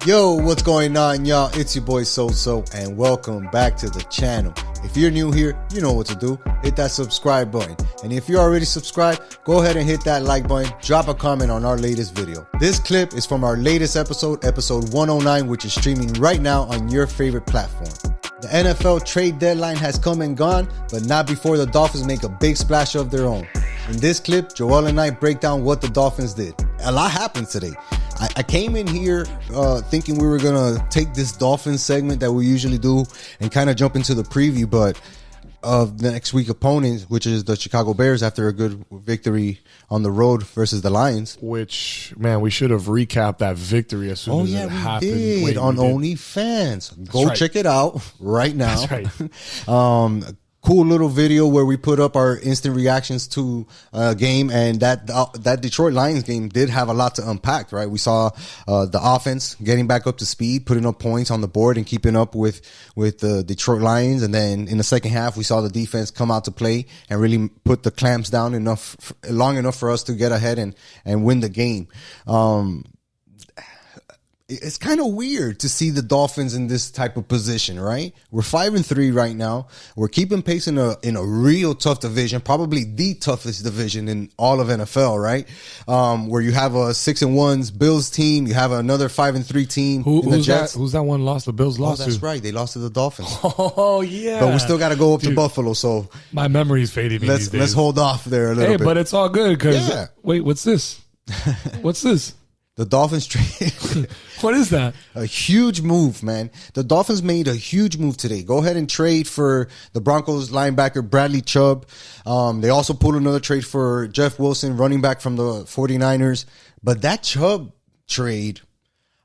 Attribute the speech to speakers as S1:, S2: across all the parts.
S1: Yo, what's going on, y'all? It's your boy So, and welcome back to the channel. If you're new here, you know what to do. Hit that subscribe button. And if you're already subscribed, go ahead and hit that like button. Drop a comment on our latest video. This clip is from our latest episode 109, which is streaming right now on your favorite platform. The NFL trade deadline has come and gone, but not before the Dolphins make a big splash of their own. In this clip, Joel and I break down what the Dolphins did. A lot happened today. I came in here thinking we were going to take this Dolphins segment that we usually do and kind of jump into the preview, but of the next week opponent, which is the Chicago Bears after a good victory on the road versus the Lions.
S2: Which, man, we should have recapped that victory as soon as it happened.
S1: Did on OnlyFans. Go check it out right now.
S2: That's right.
S1: Cool little video where we put up our instant reactions to a game, and that Detroit Lions game did have a lot to unpack, right? We saw the offense getting back up to speed, putting up points on the board and keeping up with the Detroit Lions, and then in the second half we saw the defense come out to play and really put the clamps down long enough for us to get ahead and win the game. It's kind of weird to see the Dolphins in this type of position, right? We're 5-3 right now. We're keeping pace in a real tough division, probably the toughest division in all of NFL, right? Where you have a 6-1's Bills team, you have another 5-3 team.
S2: Who's that one lost? The Bills lost.
S1: Oh, that's right. They lost to the Dolphins.
S2: Oh yeah.
S1: But we still got to go up to Buffalo. So
S2: my memory's fading.
S1: Let's hold off there a little bit.
S2: But it's all good because wait, what's this? What's this?
S1: The Dolphins trade.
S2: What is that?
S1: A huge move, man. The Dolphins made a huge move today. Go ahead and trade for the Broncos linebacker Bradley Chubb. They also pulled another trade for Jeff Wilson, running back from the 49ers. But that Chubb trade,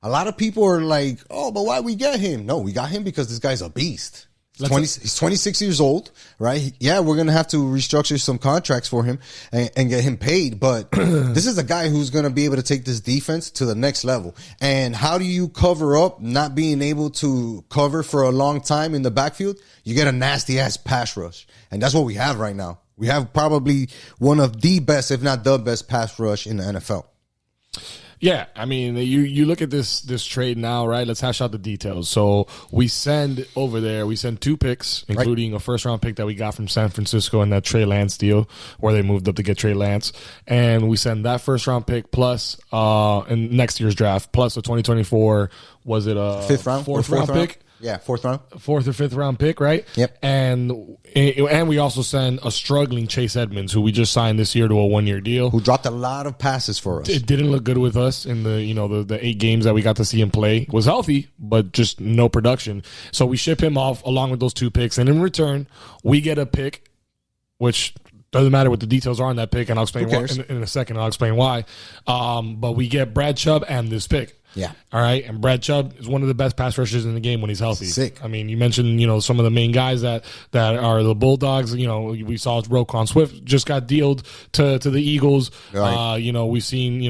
S1: a lot of people are like, oh, but why we get him? No, we got him because this guy's a beast. He's 26 years old, right? Yeah, we're going to have to restructure some contracts for him and get him paid. But this is a guy who's going to be able to take this defense to the next level. And how do you cover up not being able to cover for a long time in the backfield? You get a nasty-ass pass rush. And that's what we have right now. We have probably one of the best, if not the best, pass rush in the NFL.
S2: Yeah, I mean, you look at this trade now, right? Let's hash out the details. So we send two picks, including a first-round pick that we got from San Francisco in that Trey Lance deal, where they moved up to get Trey Lance. And we send that first-round pick plus in next year's draft, plus a 2024, was it a fourth round pick?
S1: Yeah, fourth or
S2: fifth round pick, right?
S1: Yep.
S2: And we also send a struggling Chase Edmonds, who we just signed this year to a 1-year deal,
S1: who dropped a lot of passes for us.
S2: It didn't look good with us in the 8 games that we got to see him play. Was healthy, but just no production. So we ship him off along with those 2 picks, and in return, we get a pick, which doesn't matter what the details are on that pick, and I'll explain why in a second. I'll explain why. But we get Brad Chubb and this pick.
S1: Yeah.
S2: All right. And Brad Chubb is one of the best pass rushers in the game when he's healthy.
S1: Sick.
S2: I mean, you mentioned, some of the main guys that are the Bulldogs. We saw Roquan Swift just got dealed to the Eagles.
S1: Right.
S2: We've seen,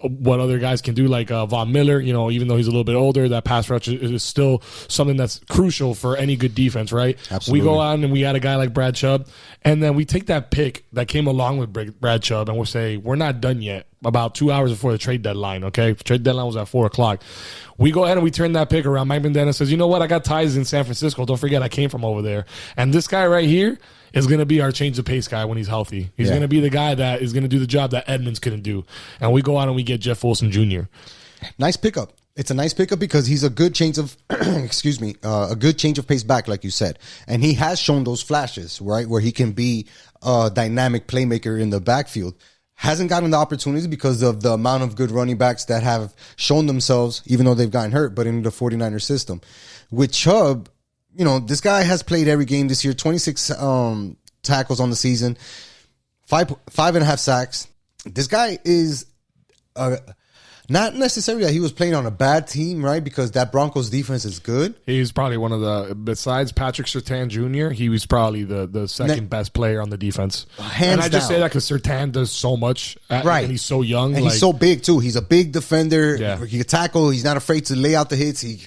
S2: what other guys can do, like Von Miller, even though he's a little bit older, that pass rush is still something that's crucial for any good defense, right?
S1: Absolutely.
S2: We go out and we had a guy like Brad Chubb, and then we take that pick that came along with Brad Chubb, and we'll say, we're not done yet. About 2 hours before the trade deadline, okay? The trade deadline was at 4 o'clock. We go ahead and we turn that pick around. Mike Mendana says, you know what? I got ties in San Francisco. Don't forget, I came from over there. And this guy right here is going to be our change of pace guy when he's healthy. He's going to be the guy that is going to do the job that Edmonds couldn't do. And we go out and we get Jeff Wilson Jr.
S1: Nice pickup. It's a nice pickup because he's a good change of, a good change of pace back, like you said. And he has shown those flashes, right, where he can be a dynamic playmaker in the backfield. Hasn't gotten the opportunity because of the amount of good running backs that have shown themselves, even though they've gotten hurt, but in the 49er system. With Chubb, this guy has played every game this year, 26 tackles on the season, 5.5 sacks. This guy is not necessarily that he was playing on a bad team, right? Because that Broncos defense is good.
S2: He's probably one of the, besides Patrick Surtain Jr., he was probably the second best player on the defense.
S1: Hands
S2: and I just
S1: down.
S2: say that because Surtain does so much.
S1: Right.
S2: And he's so young.
S1: And he's so big, too. He's a big defender.
S2: Yeah.
S1: He can tackle. He's not afraid to lay out the hits. He,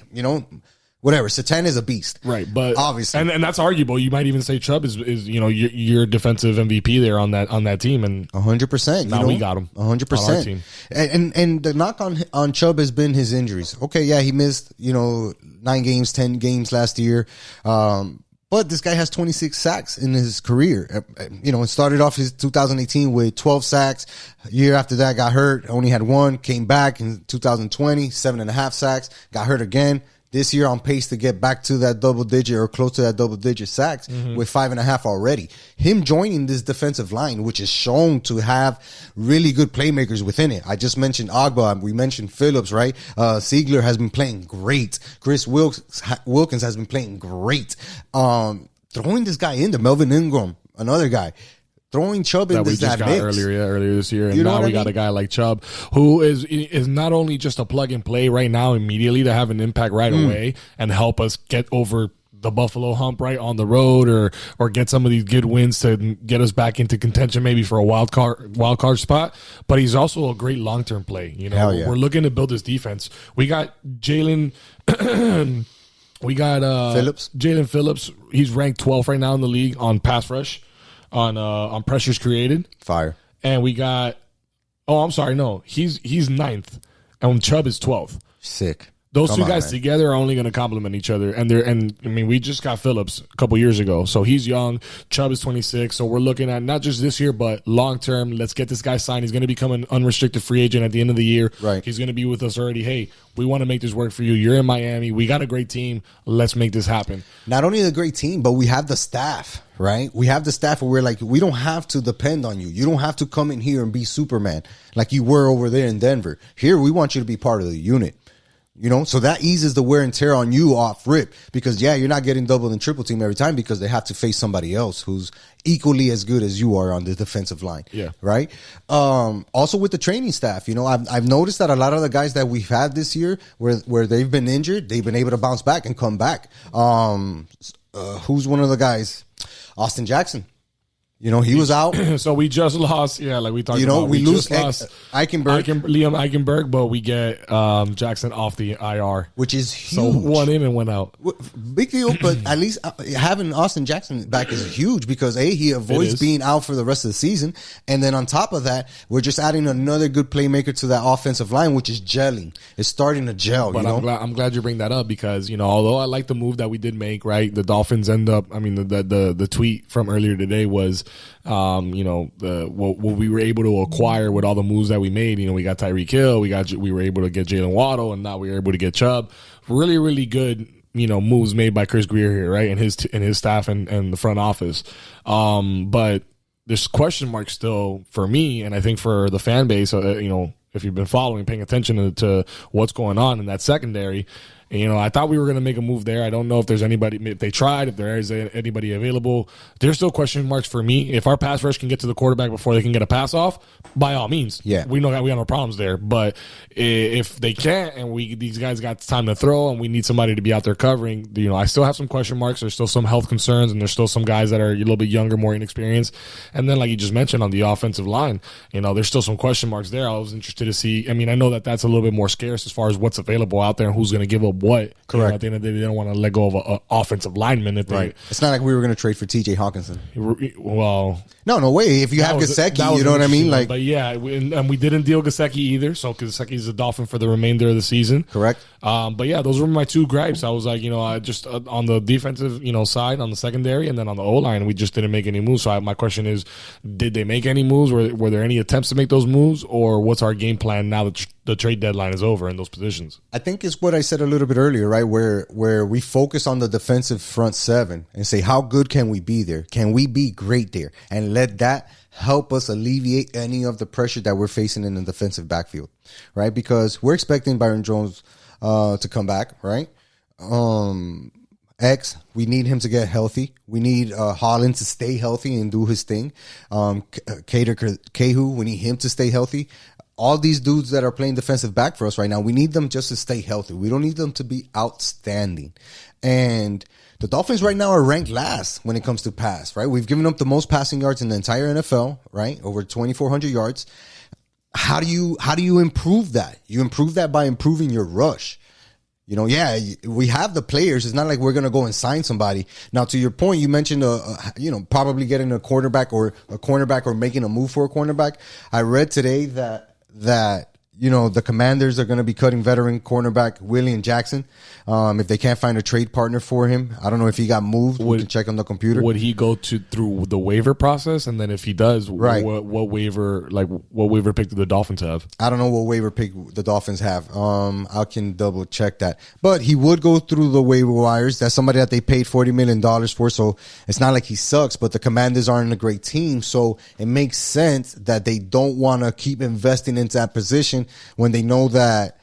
S1: Whatever. Satan is a beast.
S2: Right, but
S1: obviously,
S2: and that's arguable. You might even say Chubb is your defensive MVP there on that team, and
S1: 100%.
S2: Now we got him
S1: 100%. And the knock on Chubb has been his injuries. Okay, yeah, he missed 9 games, 10 games last year. But this guy has 26 sacks in his career. It started off his 2018 with 12 sacks. A year after that, got hurt. Only had 1. Came back in 2020, 7.5 sacks. Got hurt again. This year on pace to get back to that double digit or close to that double digit sacks with 5.5 already. Him joining this defensive line, which is shown to have really good playmakers within it. I just mentioned Agba. We mentioned Phillips, right? Ziegler has been playing great. Chris Wilkins has been playing great. Throwing this guy into Melvin Ingram, another guy. Throwing Chubb in this mix.
S2: Earlier this year, and now we got a guy like Chubb who is not only just a plug and play right now immediately to have an impact right away and help us get over the Buffalo hump right on the road or get some of these good wins to get us back into contention maybe for a wild card spot, but he's also a great long-term play.
S1: Hell yeah.
S2: We're looking to build this defense. We got Jalen
S1: Phillips.
S2: Jalen Phillips. He's ranked 12th right now in the league on pass rush. On pressures created.
S1: Fire.
S2: And we got he's 9th and Chubb is 12th.
S1: Sick.
S2: Those two guys together are only going to complement each other. And we just got Phillips a couple years ago. So he's young. Chubb is 26. So we're looking at not just this year, but long term. Let's get this guy signed. He's going to become an unrestricted free agent at the end of the year.
S1: Right.
S2: He's going to be with us already. Hey, we want to make this work for you. You're in Miami. We got a great team. Let's make this happen.
S1: Not only the great team, but we have the staff, right? We have the staff where we're like, we don't have to depend on you. You don't have to come in here and be Superman like you were over there in Denver. Here, we want you to be part of the unit. So that eases the wear and tear on you off rip because, you're not getting double and triple team every time because they have to face somebody else who's equally as good as you are on the defensive line.
S2: Yeah.
S1: Right. Also with the training staff, I've noticed that a lot of the guys that we've had this year where they've been injured, they've been able to bounce back and come back. Who's one of the guys? Austin Jackson. He was out.
S2: So we just lost, like we talked about.
S1: We lose
S2: lost
S1: Liam
S2: Eichenberg, but we get Jackson off the IR.
S1: Which is huge.
S2: So one in and one out.
S1: Big deal, but at least having Austin Jackson back is huge because, he avoids being out for the rest of the season. And then on top of that, we're just adding another good playmaker to that offensive line, which is gelling. It's starting to gel,
S2: But I'm glad you bring that up because, although I like the move that we did make, right, the Dolphins the tweet from earlier today was, what we were able to acquire with all the moves that we made. We got Tyreek Hill, we were able to get Jalen Waddle, and now we were able to get Chubb. Really, really good, moves made by Chris Greer here, right, and his staff and the front office. But there's question marks still for me, and I think for the fan base. If you've been paying attention to what's going on in that secondary. I thought we were going to make a move there. I don't know if there's anybody, if they tried, if there is anybody available. There's still question marks for me. If our pass rush can get to the quarterback before they can get a pass off, by all means.
S1: Yeah.
S2: We know that we have no problems there. But if they can't and these guys got time to throw and we need somebody to be out there covering, I still have some question marks. There's still some health concerns and there's still some guys that are a little bit younger, more inexperienced. And then like you just mentioned on the offensive line, there's still some question marks there. I was interested to see. I know that that's a little bit more scarce as far as what's available out there and who's going to give up what.
S1: Correct.
S2: At the end of the day, they don't want to let go of an offensive lineman.
S1: It's not like we were going to trade for TJ Hawkinson.
S2: Well,
S1: no way. If you have Gesicki, you know what I mean?
S2: But we didn't deal Gesicki either. So Gesicki's a Dolphin for the remainder of the season.
S1: Correct.
S2: But those were my two gripes. I was like, I just on the defensive, side, on the secondary, and then on the O-line, we just didn't make any moves. So my question is, did they make any moves? Were there any attempts to make those moves, or what's our game plan now that the trade deadline is over in those positions?
S1: I think it's what I said a little bit earlier, right? Where we focus on the defensive front seven and say, how good can we be there? Can we be great there? And let that help us alleviate any of the pressure that we're facing in the defensive backfield, right? Because we're expecting Byron Jones to come back, right? We need him to get healthy. We need Holland to stay healthy and do his thing. Cater Kehu, we need him to stay healthy. All these dudes that are playing defensive back for us right now, we need them just to stay healthy. We don't need them to be outstanding. And the Dolphins right now are ranked last when it comes to pass, right? We've given up the most passing yards in the entire NFL, right? Over 2,400 yards. How do you improve that? You improve that by improving your rush. Yeah, we have the players. It's not like we're going to go and sign somebody. Now, to your point, you mentioned, probably getting a quarterback or making a move for a cornerback. I read today that the Commanders are going to be cutting veteran cornerback William Jackson. If they can't find a trade partner for him, I don't know if he got moved. We can check on the computer.
S2: Would he go through the waiver process? And then if he does,
S1: right.
S2: what waiver pick do the Dolphins have?
S1: I don't know what waiver pick the Dolphins have. I can double check that. But he would go through the waiver wires. That's somebody that they paid $40 million for. So it's not like he sucks, but the Commanders aren't a great team. So it makes sense that they don't want to keep investing into that position when they know that,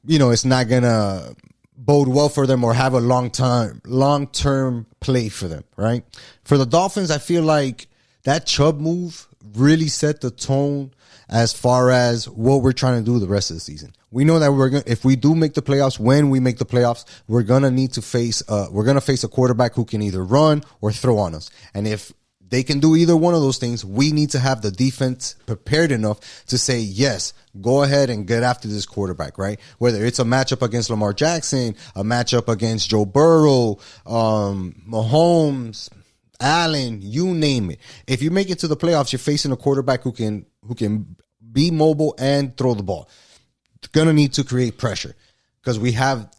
S1: it's not going to bode well for them or have a long-term play for them, right? For the Dolphins, I feel like that Chubb move really set the tone as far as what we're trying to do the rest of the season. We know that if we do make the playoffs, when we make the playoffs, we're going to face a quarterback who can either run or throw on us. And if they can do either one of those things, we need to have the defense prepared enough to say, yes, go ahead and get after this quarterback, right? Whether it's a matchup against Lamar Jackson, a matchup against Joe Burrow, Mahomes, Allen, you name it. If you make it to the playoffs, you're facing a quarterback who can be mobile and throw the ball. It's going to need to create pressure because we have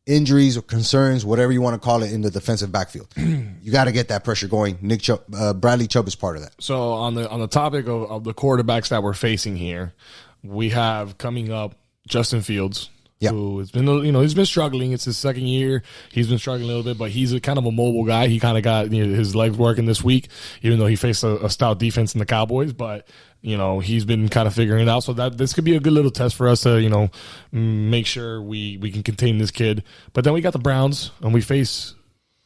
S1: injuries or concerns, whatever you want to call it, in the defensive backfield. You got to get that pressure going. Bradley Chubb is part of that.
S2: So on the topic of the quarterbacks that we're facing here, we have coming up Justin Fields, who has been, he's been struggling. It's his second year. He's been struggling a little bit, but he's a kind of a mobile guy. He kind of got his legs working this week, even though he faced a stout defense in the Cowboys. But he's been kind of figuring it out. So that this could be a good little test for us to make sure we can contain this kid. But then we got the Browns, and we face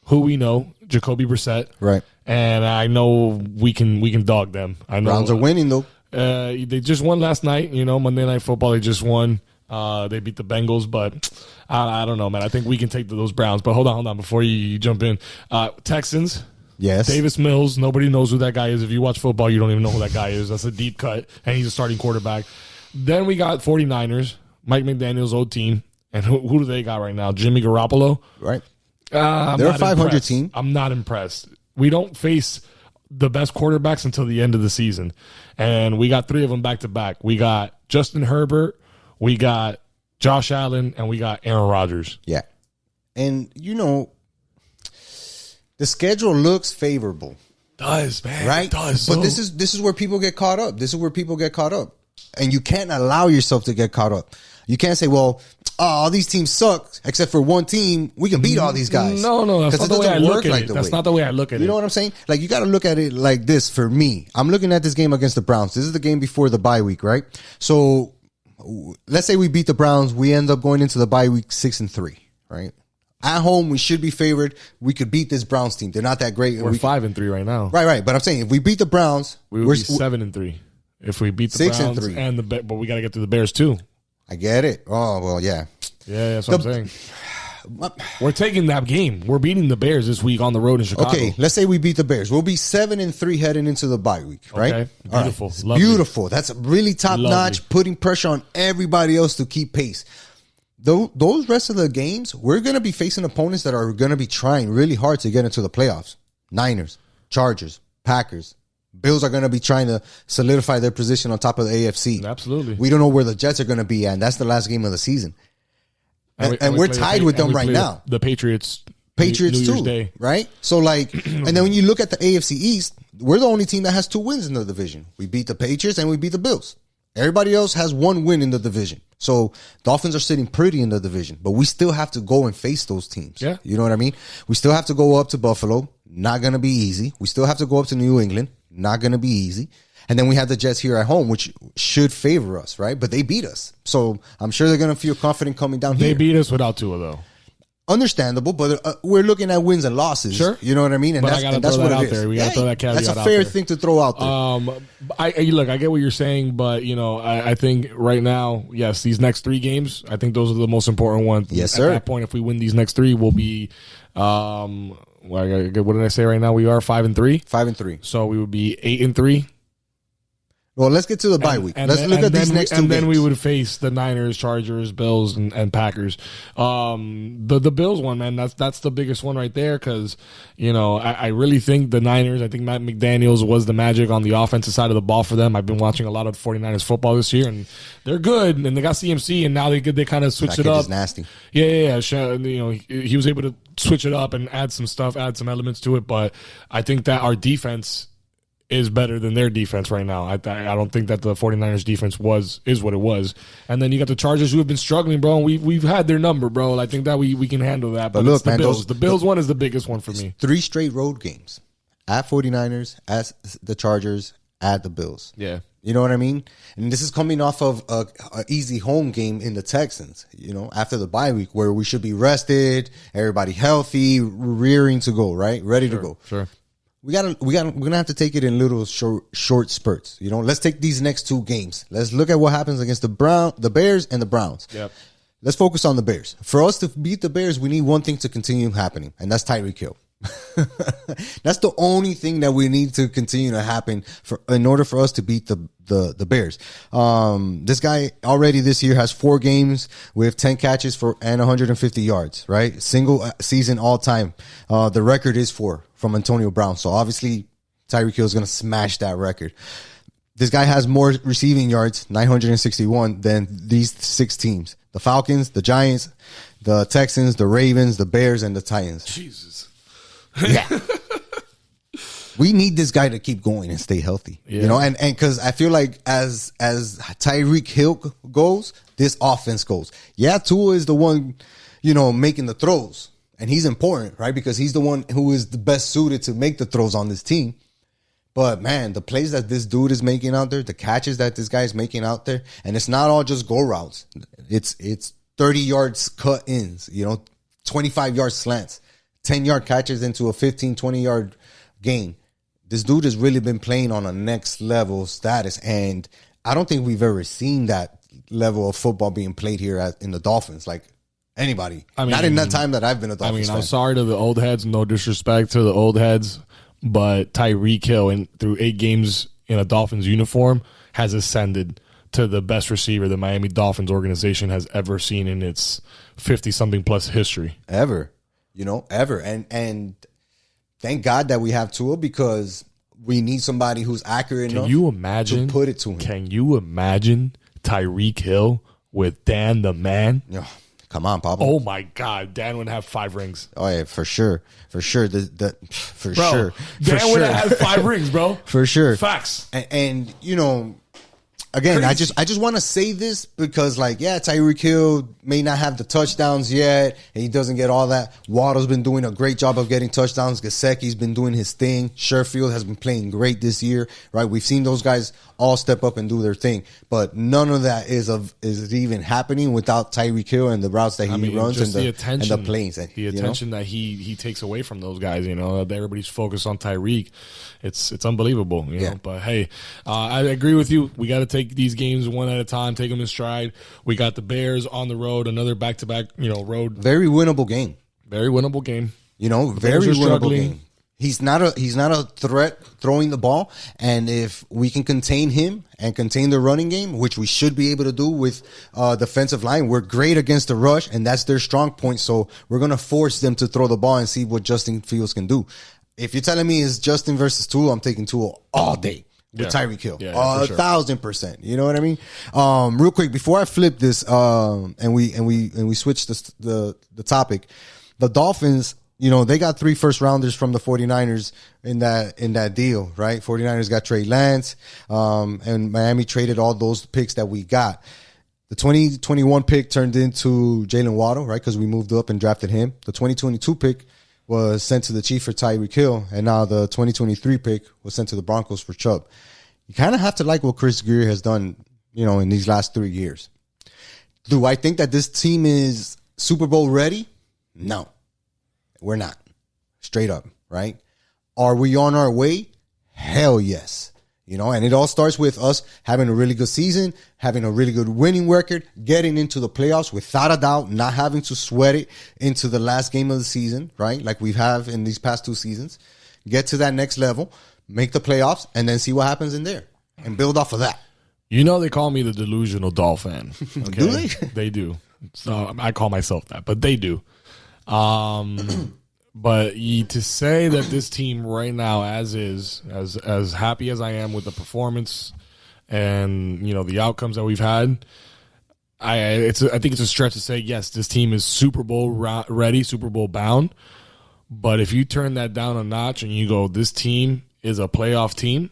S2: who we know, Jacoby Brissett,
S1: right?
S2: And I know we can dog them. I know
S1: Browns are winning though.
S2: They just won last night. Monday Night Football. They just won. They beat the Bengals, but I don't know, man. I think we can take those Browns. But hold on. Before you jump in, Texans.
S1: Yes.
S2: Davis Mills. Nobody knows who that guy is. If you watch football, you don't even know who that guy is. That's a deep cut, and he's a starting quarterback. Then we got 49ers, Mike McDaniel's old team. And who do they got right now? Jimmy Garoppolo?
S1: Right. They're a 500 team.
S2: I'm not impressed. We don't face the best quarterbacks until the end of the season. And we got 3 of them back-to-back. We got Justin Herbert, we got Josh Allen, and we got Aaron Rodgers.
S1: Yeah. And, the schedule looks favorable.
S2: Does, man.
S1: Right?
S2: It does.
S1: But this is where people get caught up. And you can't allow yourself to get caught up. You can't say, well, all these teams suck except for one team. We can beat all these guys.
S2: No, that's not the way I look at it. That's not the way I look at it.
S1: You know what I'm saying? Like, you got to look at it like this. For me, I'm looking at this game against the Browns. This is the game before the bye week, right? So let's say we beat the Browns. We end up going into the bye week 6-3, right? At home, we should be favored. We could beat this Browns team. They're not that great.
S2: We're 5-3 right now.
S1: Right. But I'm saying if we beat the Browns,
S2: we would be 7-3. If we beat the Browns
S1: 6-3,
S2: but we got to get to the Bears too.
S1: I get it. Oh well, yeah.
S2: Yeah, that's what I'm saying. We're taking that game. We're beating the Bears this week on the road in Chicago.
S1: Okay, let's say we beat the Bears. We'll be 7-3 heading into the bye week, right?
S2: Okay, beautiful,
S1: right. Beautiful. That's really top notch, putting pressure on everybody else to keep pace. Those rest of the games, we're going to be facing opponents that are going to be trying really hard to get into the playoffs. Niners, Chargers, Packers. Bills are going to be trying to solidify their position on top of the AFC.
S2: Absolutely.
S1: We don't know where the Jets are going to be at, and that's the last game of the season. And we're tied with them right now.
S2: The Patriots
S1: New Year's Day. Right? So, and then when you look at the AFC East, we're the only team that has 2 wins in the division. We beat the Patriots and we beat the Bills. Everybody else has 1 win in the division. So, Dolphins are sitting pretty in the division, but we still have to go and face those teams.
S2: Yeah.
S1: You know what I mean? We still have to go up to Buffalo. Not going to be easy. We still have to go up to New England. Not going to be easy. And then we have the Jets here at home, which should favor us, right? But they beat us. So I'm sure they're going to feel confident coming down here.
S2: They beat us without Tua, though.
S1: Understandable, but we're looking at wins and losses.
S2: Sure.
S1: You know what I mean? And that's what it is.
S2: There. We got to throw that caveat out there.
S1: That's a fair thing to throw out there.
S2: I get what you're saying, but, I think right now, yes, these next 3 games, I think those are the most important ones.
S1: Yes, sir.
S2: At that point, if we win these next 3, we'll be... what did I say right now? We are 5-3.
S1: 5-3.
S2: So we would be 8-3.
S1: Well, let's get to the bye week. Let's look at these next two games.
S2: And then we would face the Niners, Chargers, Bills, and Packers. The Bills one, man, that's the biggest one right there because, I really think the Niners, I think Matt McDaniels was the magic on the offensive side of the ball for them. I've been watching a lot of 49ers football this year, and they're good, and they got CMC, and now they kind of switched it up.
S1: Is nasty.
S2: Yeah. He was able to switch it up and add some stuff, add some elements to it, but I think that our defense is better than their defense right now. I don't think that the 49ers defense is what it was. And then you got the Chargers who have been struggling, bro. And we've had their number, bro. I think that we can handle that. But look, man, the Bills one is the biggest one for me.
S1: 3 straight road games. At 49ers, at the Chargers, at the Bills.
S2: Yeah.
S1: You know what I mean? And this is coming off of a easy home game in the Texans, after the bye week where we should be rested, everybody healthy, rearing to go, right? Ready to go.
S2: Sure.
S1: We're gonna have to take it in little short spurts. Let's take these next 2 games. Let's look at what happens against the Bears and the Browns.
S2: Yep.
S1: Let's focus on the Bears. For us to beat the Bears, we need one thing to continue happening, and that's Tyreek Hill. That's the only thing that we need to continue to happen in order for us to beat the Bears. This guy already this year has 4 games with 10 catches and 150 yards, right? Single season all time. The record is 4 from Antonio Brown. So obviously Tyreek Hill is going to smash that record. This guy has more receiving yards, 961, than these 6 teams. The Falcons, the Giants, the Texans, the Ravens, the Bears, and the Titans.
S2: Jesus.
S1: Yeah. We need this guy to keep going and stay healthy.
S2: Yeah.
S1: And because I feel like as Tyreek Hill goes, this offense goes. Yeah, Tua is the one, making the throws. And he's important, right? Because he's the one who is the best suited to make the throws on this team. But, man, the plays that this dude is making out there, the catches that this guy is making out there, and it's not all just go routes. It's 30 yards cut ins, 25-yard slants, 10-yard catches into a 15, 20-yard gain. This dude has really been playing on a next level status, and I don't think we've ever seen that level of football being played here in the Dolphins. Like, anybody. Not in that time that I've been a Dolphins fan.
S2: I'm sorry to the old heads, no disrespect to the old heads, but Tyreek Hill, through 8 games in a Dolphins uniform, has ascended to the best receiver the Miami Dolphins organization has ever seen in its 50-something plus history.
S1: Ever. Ever. And thank God that we have Tua because we need somebody who's accurate enough to put it to him.
S2: Can you imagine Tyreek Hill with Dan the Man?
S1: Yeah. Come on, Pablo.
S2: Oh my God, Dan would have 5 rings.
S1: Oh yeah, for sure.
S2: Bro,
S1: sure.
S2: Dan would have 5 rings, bro.
S1: For sure.
S2: Facts.
S1: And again, crazy. I just want to say this because, Tyreek Hill may not have the touchdowns yet, and he doesn't get all that. Waddle's been doing a great job of getting touchdowns. Gesicki's been doing his thing. Sherfield has been playing great this year, right? We've seen those guys all step up and do their thing, but none of that is even happening without Tyreek Hill and the routes that he runs and the plays.
S2: The attention that he takes away from those guys, that everybody's focused on Tyreek. It's unbelievable, know. But hey, I agree with you. We got to take these games one at a time, take them in stride. We got the Bears on the road, another back-to-back, road.
S1: Very winnable game.
S2: Very winnable game.
S1: Very winnable game. He's not a threat throwing the ball, and if we can contain him and contain the running game, which we should be able to do with defensive line, we're great against the rush, and that's their strong point. So we're gonna force them to throw the ball and see what Justin Fields can do. If you're telling me it's Justin versus Tua, I'm taking Tua all day with Tyreek Hill. 1,000%. You know what I mean? Real quick before I flip this, and we switch the topic, the Dolphins. They got 3 first-rounders from the 49ers in that deal, right? 49ers got Trey Lance, and Miami traded all those picks that we got. The 2021 pick turned into Jalen Waddle, right, because we moved up and drafted him. The 2022 pick was sent to the Chiefs for Tyreek Hill, and now the 2023 pick was sent to the Broncos for Chubb. You kind of have to like what Chris Greer has done, in these last 3 years. Do I think that this team is Super Bowl ready? No. We're not. Straight up, right? Are we on our way? Hell yes. And it all starts with us having a really good season, having a really good winning record, getting into the playoffs without a doubt, not having to sweat it into the last game of the season, right? Like we have in these past 2 seasons. Get to that next level, make the playoffs, and then see what happens in there. and build off of that.
S2: You know, they call me the delusional Dolphin. Okay?
S1: Do they?
S2: They do. So I call myself that, but they do. But to say that this team right now, as happy as I am with the performance and the outcomes that we've had, I think it's a stretch to say yes, this team is Super Bowl ready, Super Bowl bound. But if you turn that down a notch and you go, this team is a playoff team,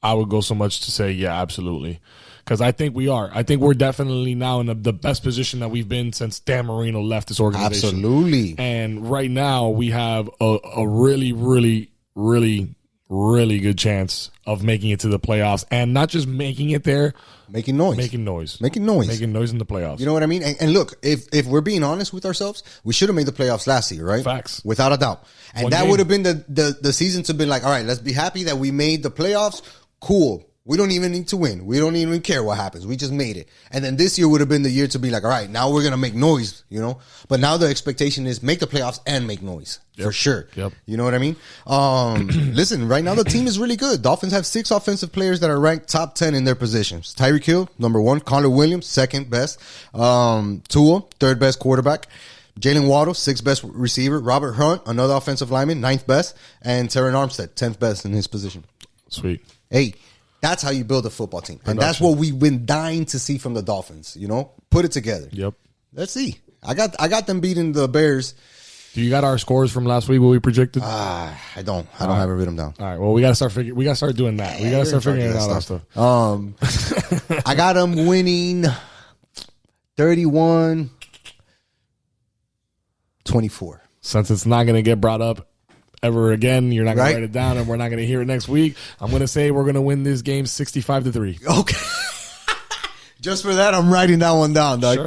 S2: I would go so much to say, yeah, absolutely. Because I think we are. I think we're definitely now in the best position that we've been since Dan Marino left this organization.
S1: Absolutely.
S2: And right now we have a really, really, really, really good chance of making it to the playoffs. And not just making it there.
S1: Making noise.
S2: Making noise.
S1: Making noise.
S2: Making noise in the playoffs.
S1: You know what I mean? And look, if we're being honest with ourselves, we should have made the playoffs last year, right?
S2: Facts.
S1: Without a doubt. And that would have been the season to be like, all right, let's be happy that we made the playoffs. Cool. We don't even need to win. We don't even care what happens. We just made it. And then this year would have been the year to be like, all right, now we're going to make noise, But now the expectation is make the playoffs and make noise.
S2: Yep.
S1: For sure.
S2: Yep.
S1: You know what I mean? Listen, right now the team is really good. Dolphins have 6 offensive players that are ranked top 10 in their positions. Tyreek Hill, number 1. Connor Williams, second best. Tua, third best quarterback. Jalen Waddle, 6th best receiver. Robert Hunt, another offensive lineman, 9th best. And Terran Armstead, 10th best in his position.
S2: Sweet.
S1: Hey, that's how you build a football team. And that's what we've been dying to see from the Dolphins, Put it together.
S2: Yep.
S1: Let's see. I got them beating the Bears.
S2: Do you got our scores from last week, what we projected?
S1: I don't have it written down.
S2: All right. Well, we got to start doing that. We got to start figuring out that
S1: stuff. I got them winning 31-24.
S2: Since it's not going to get brought up ever again, you're not going
S1: Right?
S2: to write it down, and we're not going to hear it next week. I'm going to say we're going to win this game 65-3.
S1: Okay. Just for that, I'm writing that one down, dog.
S2: Sure.